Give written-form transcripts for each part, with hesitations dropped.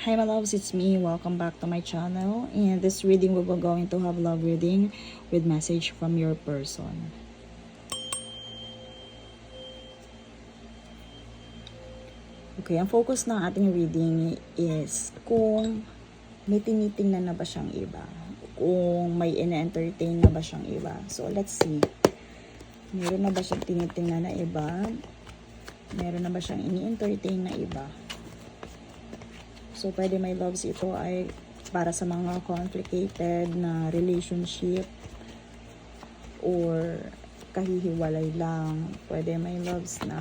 Hi my loves, it's me. Welcome back to my channel. In this reading, we will going to have love reading with message from your person. Okay, ang focus ng ating reading is kung may tinitingnan na ba siyang iba. Kung may ina-entertain na ba siyang iba. So, let's see. Meron na ba siyang tinitingnan na iba? Meron na ba siyang ini-entertain na iba? So, pwede my loves, ito ay para sa mga complicated na relationship or kahihiwalay lang. Pwede my loves na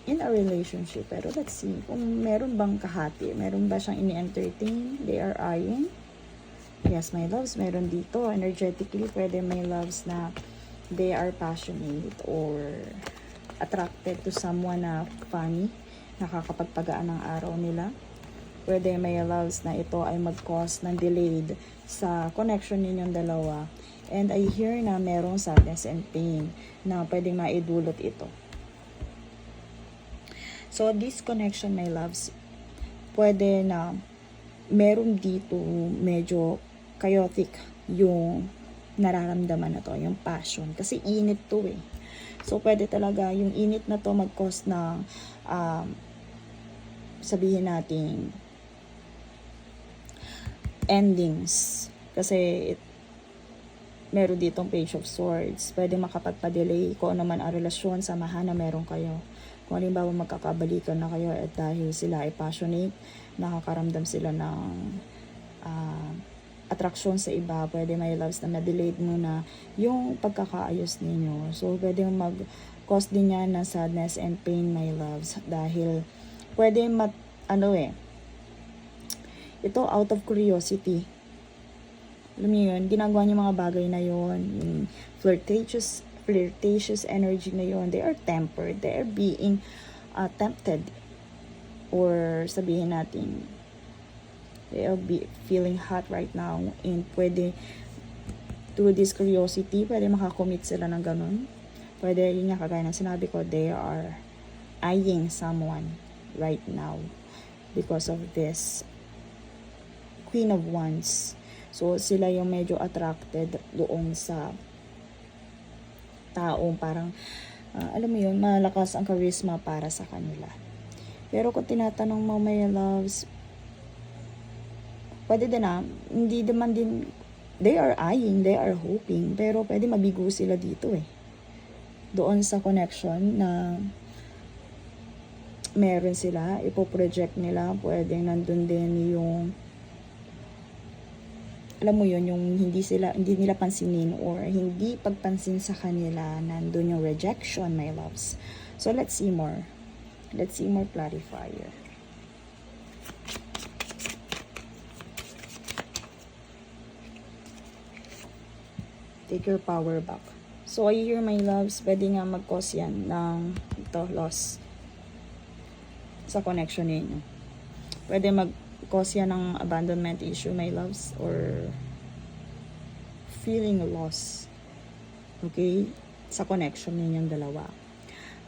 in a relationship. Pero let's see, kung meron bang kahati, meron ba siyang ini-entertain, they are eyeing. Yes, my loves, meron dito. Energetically, pwede my loves na they are passionate or attracted to someone na funny, nakakapagpagaan ng araw nila. Pwede may loves na ito ay mag-cause ng delayed sa connection ninyong dalawa. And I hear na merong sadness and pain na pwedeng maidulot ito. So, this connection, my loves, pwede na meron dito medyo chaotic yung nararamdaman na to, yung passion. Kasi init to eh. So, pwede talaga yung init na to mag-cause na sabihin natin endings. Kasi meron ditong Page of Swords. Pwede makapagpa-delay kung ano man ang relasyon, samahan na meron kayo. Kung halimbawa magkakabalikan na kayo at dahil sila ay passionate, nakakaramdam sila ng attraction sa iba, pwede may loves na ma-delayed muna yung pagkakaayos ninyo. So, pwede mag-cause din yan ng sadness and pain, my loves. Dahil pwede ito out of curiosity. Alam niyo yun, ginagawa niyo mga bagay na yun, yung flirtatious energy na yun, they are tempered, they are being tempted, or sabihin natin, they are feeling hot right now, and pwede, through this curiosity, pwede makakommit sila ng ganun. Pwede, yun nga kagaya ng sinabi ko, they are eyeing someone right now because of this Queen of Wands. So, sila yung medyo attracted doon sa taong parang, alam mo yun, malakas ang charisma para sa kanila. Pero kung tinatanong mo, my loves, pwede din hindi naman din, they are eyeing, they are hoping, pero pwede mabigo sila dito eh. Doon sa connection na meron sila, ipoproject nila, pwedeng nandun din yung alam mo yun, yung hindi nila pansinin or hindi pagpansin sa kanila, nandun yung rejection, my loves. So, let's see more. Let's see more clarifier. Take your power back. So, I hear, my loves, pwede nga mag-cause yan ng loss sa connection ninyo. Pwede mag-cause yan ng abandonment issue, my loves, or feeling loss, okay, sa connection ninyong dalawa.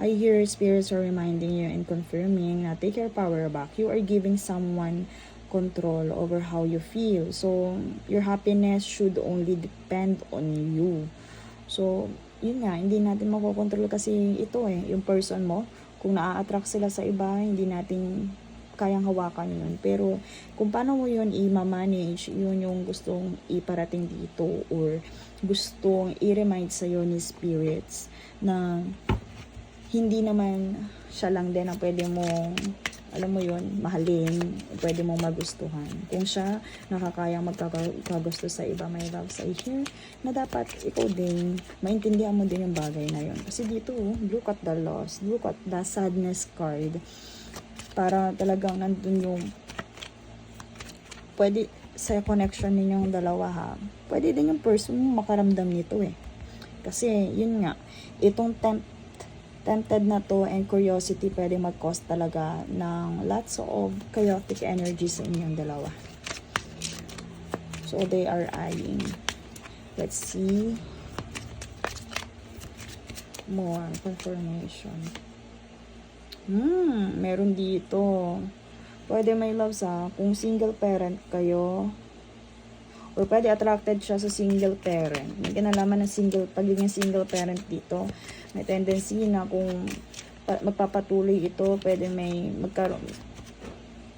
I hear spirits are reminding you and confirming na take your power back. You are giving someone control over how you feel. So, your happiness should only depend on you. So, yun nga, hindi natin makokontrol kasi ito yung person mo. Kung naa-attract sila sa iba, hindi natin kayang hawakan yun. Pero, kung paano mo yun i-manage, yun yung gustong iparating dito or gustong i-remind sa'yo ni spirits na hindi naman siya lang din ang pwede mong, alam mo yun, mahalin, pwede mong magustuhan. Kung siya nakakayang magkagusto sa iba, my loves, I hear na dapat ikaw din, maintindihan mo din yung bagay na yun. Kasi dito, look at the loss, look at the sadness card. Para talagang nandun yung pwede sa connection ninyong dalawa pwede din yung person mo makaramdam nito eh. Kasi yun nga, itong tempted na to and curiosity pwede mag-cause talaga ng lots of chaotic energy sa inyong dalawa. So they are eyeing. Let's see more confirmation. Meron dito Pwede may love sa kung single parent kayo, or pwede attracted siya sa single parent. May kinalaman ng pagiging single parent dito. May tendency na kung magpapatuloy ito, pwede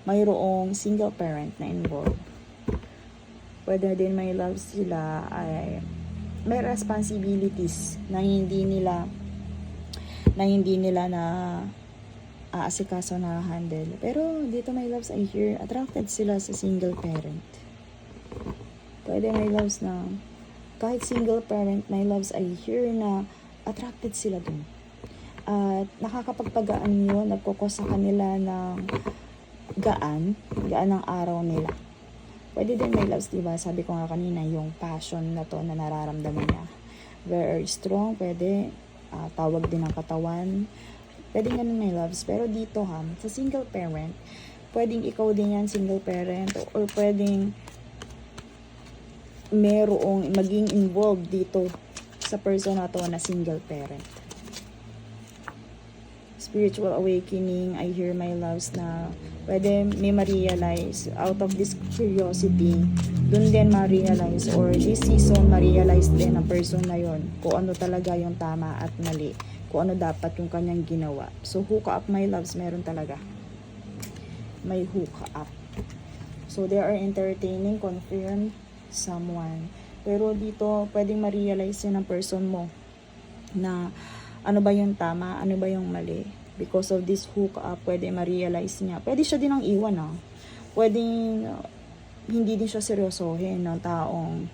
mayroong single parent na involved. Pwede din may love sila ay may responsibilities na hindi nila na aasikaso na handle. Pero dito may loves I hear attracted sila sa single parent. Pwede may loves na kahit single parent, may loves I hear na attracted sila dun. At nakakapagpagaan yun, nagkukos sa kanila ng gaan ng araw nila. Pwede din may loves, diba? Sabi ko nga kanina, yung passion na to na nararamdaman niya. Very strong, pwede tawag din ng katawan. Pwede ganun may loves. Pero dito sa single parent, pwedeng ikaw din yan, single parent, or pwedeng merong maging involved dito sa person na to na single parent. Spiritual awakening, I hear my loves na pwede may ma-realize out of this curiosity, dun din ma-realize, or this season ma-realize din ng person na yon kung ano talaga yung tama at mali, kung ano dapat yung kanyang ginawa. So hook up my loves, meron talaga may hook up. So they are entertaining, confirm someone. Pero dito pwedeng ma-realize yun ng person mo na ano ba yung tama, ano ba yung mali. Because of this hook up, pwede ma-realize niya. Pwede siya din ang iwan Pwedeng hindi din siya seryosohin ng taong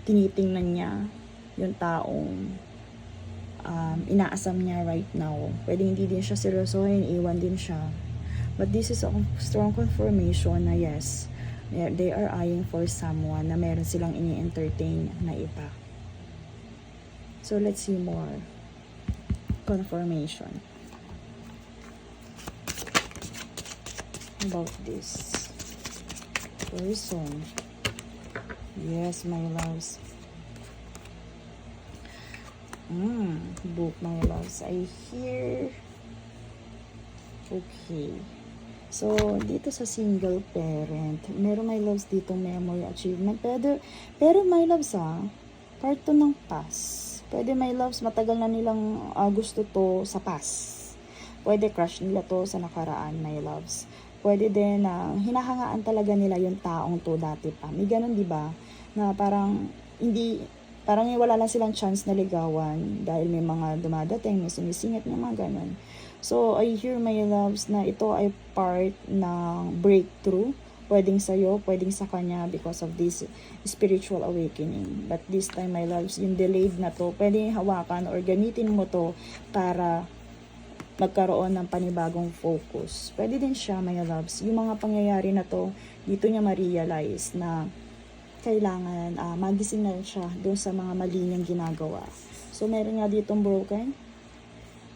tinitingnan niya, yung taong inaasam niya right now. Pwede hindi din siya seryosohin, iwan din siya. But this is a strong confirmation na yes, they are eyeing for someone na meron silang ini-entertain na iba. So let's see more confirmation about this person. Yes, my loves. Book, my loves. I hear. Okay. So, dito sa single parent, meron my loves dito memory achievement. Pero my loves part to ng past. Pwede my loves, matagal na nilang gusto to sa past. Pwede crush nila to sa nakaraan, my loves. Pwede din na hinahangaan talaga nila yung taong to dati pa. May ganun, di ba? Na parang wala lang silang chance na ligawan dahil may mga dumadating, may sumisingit, may mga ganun. So, I hear my loves na ito ay part ng breakthrough. Pwedeng sa'yo, pwedeng sa kanya because of this spiritual awakening. But this time, my loves, yung delayed na to, pwedeng hawakan or gamitin mo to para magkaroon ng panibagong focus. Pwede din siya, my loves, yung mga pangyayari na to, dito niya ma-realize na kailangan magising na siya doon sa mga mali niyang ginagawa. So, meron nga ditong broken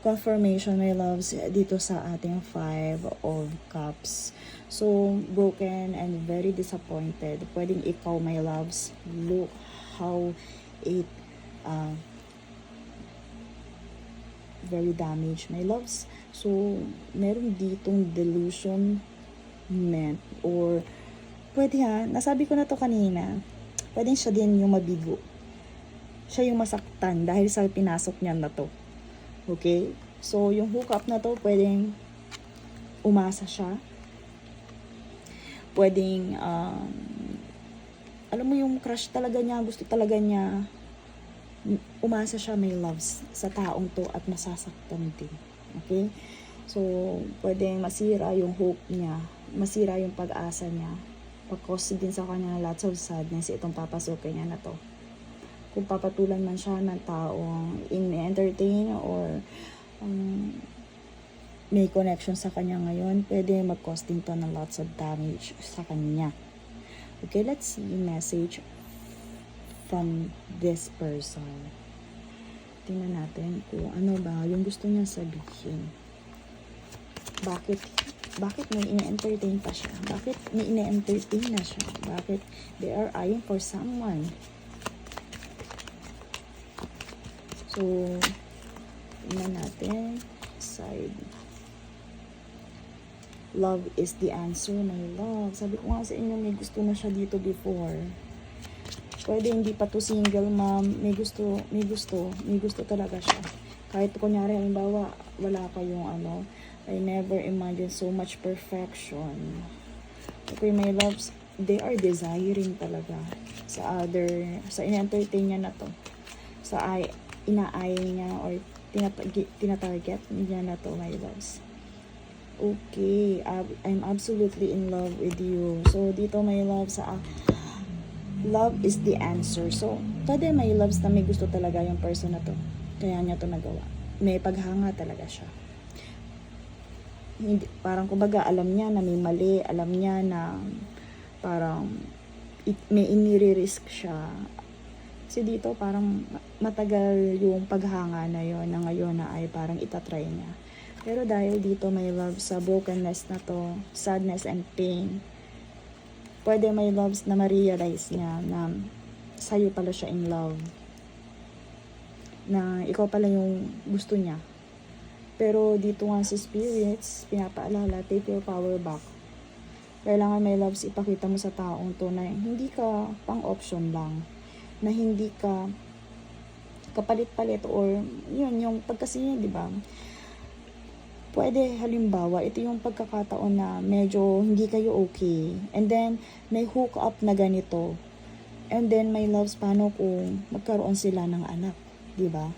confirmation, my loves, dito sa ating 5 of Cups. So, broken and very disappointed. Pwedeng ikaw, my loves, look how it very damaged, my loves. So, meron ditong delusionment or pwede nasabi ko na to kanina, pwedeng siya din yung mabigo. Siya yung masaktan dahil sa pinasok niya na to. Okay? So, yung hookup na to, pwedeng umasa siya. Pwedeng, alam mo yung crush talaga niya, gusto talaga niya, umasa siya, may loves, sa taong to at masasaktan din. Okay? So, pwedeng masira yung hope niya, masira yung pag-asa niya, pag-cause din sa kanya lots of sadness itong papasukin niya na to. Kung papatulan man siya ng taong in-entertain or may connection sa kanya ngayon, pwede mag-cause din to ng lots of damage sa kanya. Okay, let's see message from this person. Tingnan natin kung ano ba yung gusto niya sabihin. Bakit may ine-entertain pa siya? Bakit may ine-entertain na siya? Bakit they are eyeing for someone? So, tingnan natin side. Love is the answer, my love. Sabi ko nga sa inyo, may gusto na siya dito before. Pwede hindi pa to single, ma'am. May gusto talaga siya. Kahit kunyari, halimbawa, wala kayong ano, I never imagined so much perfection. Okay, my loves, they are desiring talaga sa in-entertain niya na to. Inaaya niya or tinatarget niya na to, my loves. Okay, I'm absolutely in love with you. So, dito my love, love is the answer. So, pwede my loves na may gusto talaga yung person na to. Kaya niya to nagawa. May paghanga talaga siya. Hindi, parang kumbaga, alam niya na may mali. Alam niya na parang may inire-risk siya. Kasi dito parang matagal yung paghanga na yon na ngayon na ay parang itatry niya. Pero dahil dito, my love, sa brokenness na to, sadness and pain, pwede, my loves, na ma-realize niya na sa'yo pala siya in love. Na ikaw pala yung gusto niya. Pero dito nga sa spirits, pinapaalala, take your power back. Kailangan, my loves, ipakita mo sa taong to na hindi ka pang option lang. Na hindi ka kapalit-palit or yun, yung pagkasi niya, di ba? Pwede, halimbawa, ito yung pagkakataon na medyo hindi kayo okay. And then, may hook up na ganito. And then, my loves, paano kung magkaroon sila ng anak? Diba?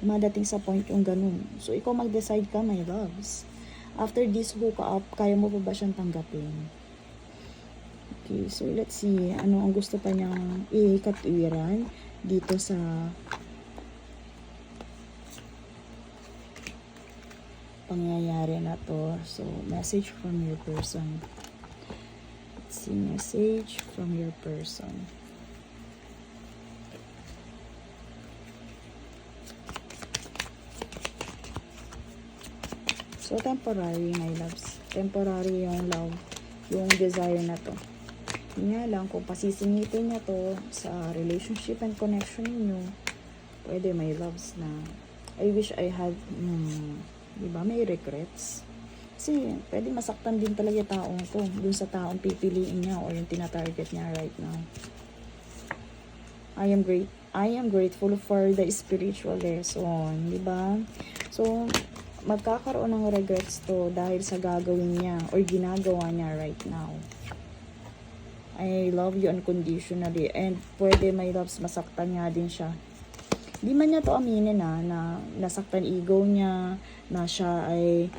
Madating sa point yung ganun. So, ikaw mag-decide ka, my loves. After this hook up, kaya mo pa ba siyang tanggapin? Okay, so let's see. Ano ang gusto pa niyang ikatwiran dito sa pangyayari na to. So, message from your person. Let's see, message from your person. So, temporary, my loves. Temporary yung love, yung desire na to. Yun nga lang, kung pasisingitin niya to sa relationship and connection niyo, pwede, my loves, na I wish I had, diba, may regrets. Kasi, pwede masaktan din talaga yung taong to, dun sa taong pipiliin niya or yung tinatarget niya right now. I am grateful for the spiritual lesson, diba? So, magkakaroon ng regrets to dahil sa gagawin niya or ginagawa niya right now. I love you unconditionally, and pwede, my loves, masaktan nga din siya. Di man niya to aminin na nasaktan ego niya, na siya ay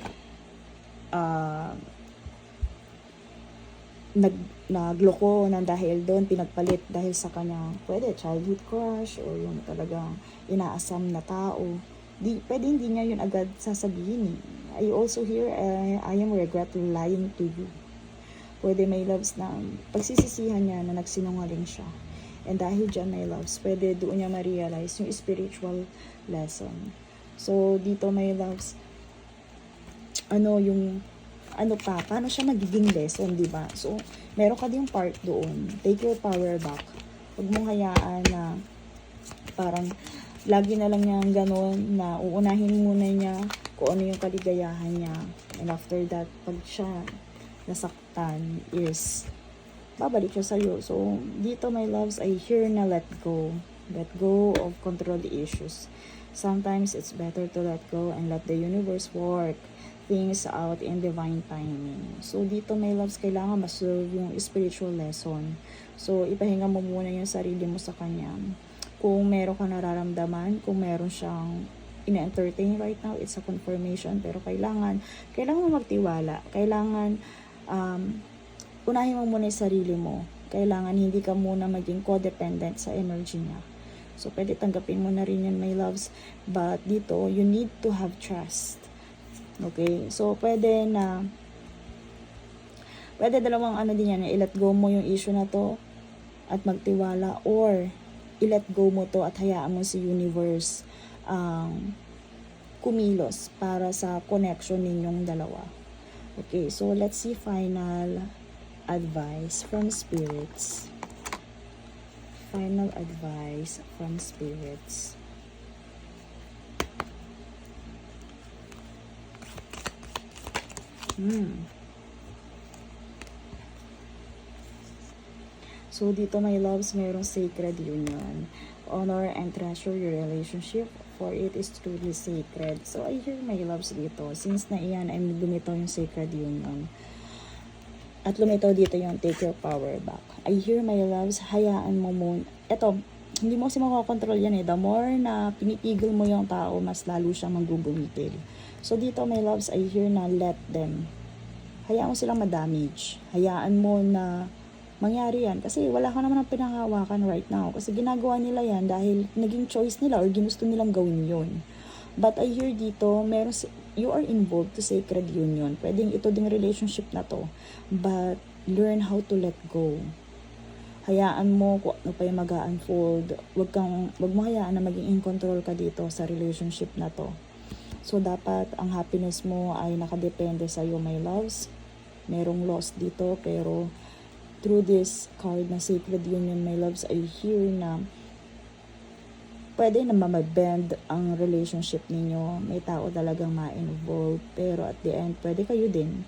nagloko na dahil doon, pinagpalit dahil sa kanya, pwede childhood crush o yung talagang inaasam na tao. Pwede hindi niya yun agad sasabihin. I also hear, I am regret lying to you. Pwede, my loves, na pagsisisihan niya na nagsinungaling siya. And dahil dyan, my loves, pwede doon niya ma-realize yung spiritual lesson. So, dito, my loves, paano siya magiging lesson, di ba? So, meron ka din part doon. Take your power back. Huwag mong hayaan na parang lagi na lang niyang gano'n na uunahin muna niya kung ano yung kaligayahan niya. And after that, pag siya nasaktan is babalik siya sa'yo. So, dito, my loves, I hear na let go. Let go of control issues. Sometimes it's better to let go and let the universe work things out in divine timing. So, dito, my loves, kailangan ma-serve yung spiritual lesson. So, ipahinga mo muna yung sarili mo sa kanya. Kung meron ka nararamdaman, kung meron siyang ina-entertain right now, it's a confirmation. Pero kailangan mo magtiwala. Kailangan, unahin mo muna yung sarili mo. Kailangan hindi ka muna maging codependent sa energy niya. So, pwede tanggapin mo na rin yan, my loves. But dito, you need to have trust. Okay? So, pwede dalawang din yan. I-let go mo yung issue na to at magtiwala, or i-let go mo to at hayaan mo si universe kumilos para sa connection ninyong dalawa. Okay, so let's see final advice from spirits. Final advice from spirits. So, dito my loves, mayroong sacred union. Honor and treasure your relationship, for it is truly sacred. So, I hear my loves dito. Since na iyan ay lumitaw yung sacred union. At lumitaw dito yung take your power back. I hear my loves, hayaan mo muna. Eto, hindi mo kasi makakontrol yan eh. The more na pinipigil mo yung tao, mas lalo siyang magbubumitil. So, dito my loves, I hear na let them. Hayaan mo silang ma-damage. Hayaan mo na mangyari yan. Kasi wala ka naman ang pinanghawakan right now. Kasi ginagawa nila yan dahil naging choice nila or ginusto nilang gawin yun. But I hear dito, you are involved to sacred union. Pwedeng ito ding relationship na to. But learn how to let go. Hayaan mo kung ano pa yung mag-unfold. Wag mo hayaan na maging in control ka dito sa relationship na to. So, dapat ang happiness mo ay nakadepende sa iyo, my loves. Merong loss dito, pero through this card na Sacred Union, my loves, I hear na pwede na mamabend ang relationship ninyo. May tao talagang ma-involve, pero at the end, pwede kayo din.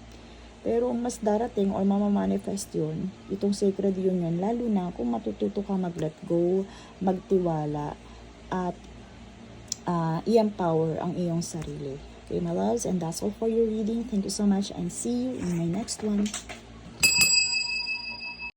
Pero mas darating or mamamanifest yun, itong Sacred Union, lalo na kung matututo ka mag-let go, magtiwala, at i-empower ang iyong sarili. Okay, my loves, and that's all for your reading. Thank you so much and see you in my next one.